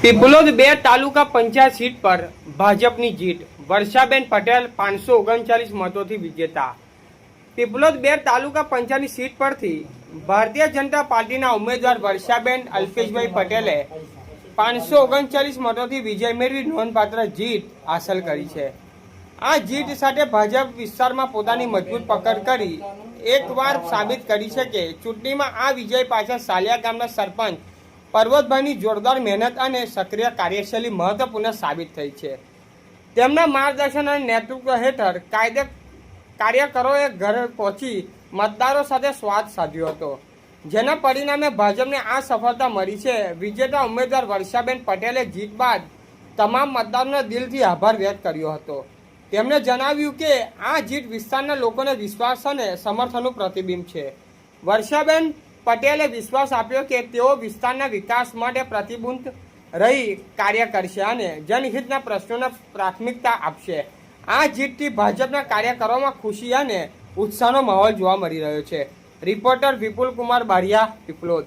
પીપલોદ 2 તાલુકા panchayat seat પર ભાજપની જીત, વર્ષાબેન પટેલ 539 મતોથી વિજેતા। પીપલોદ 2 તાલુકા પંચાયતની સીટ પરથી ભારતીય જનતા પાર્ટીના ઉમેદવાર વર્ષાબેન અલ્પેશભાઈ પટેલે 539 મતોથી વિજય મેળવી નોંધપાત્ર જીત હાંસલ કરી છે। આ જીત સાથે ભાજપ વિસ્તારમાં પોતાની મજબૂત પકડ કરી એકવાર સાબિત કરી છે કે ચૂંટણીમાં આ વિજય પાછળ સાલિયા ગામના સરપંચ પર્વતભાઈની જોરદાર મહેનત અને સક્રિય કાર્યશૈલી મહત્વપૂર્ણ સાબિત થઈ છે। તેમના માર્ગદર્શન અને નેતૃત્વ હેઠળ કાર્યકરોએ ઘરે પહોંચી મતદારો સાથે સંવાદ સાધ્યો હતો, જેના પરિણામે ભાજપને આ સફળતા મળી છે। વિજેતા ઉમેદવાર વર્ષાબેન પટેલે જીત બાદ તમામ મતદારોનો દિલથી આભાર વ્યક્ત કર્યો હતો। તેમણે જણાવ્યું કે આ જીત વિસ્તારના લોકોને વિશ્વાસ અને સમર્થનનું પ્રતિબિંબ છે। વર્ષાબેન પટેલે વિશ્વાસ આપ્યો કે તેઓ વિસ્તારના વિકાસ માટે પ્રતિબદ્ધ રહી કાર્ય કરશે અને જનહિતના પ્રશ્નોને પ્રાથમિકતા આપશે। આ જીતથી ભાજપના કાર્યકરોમાં ખુશી અને ઉત્સાહનો માહોલ જોવા મળી રહ્યો છે। રિપોર્ટર વિપુલ કુમાર બારિયા, પીપલોદ।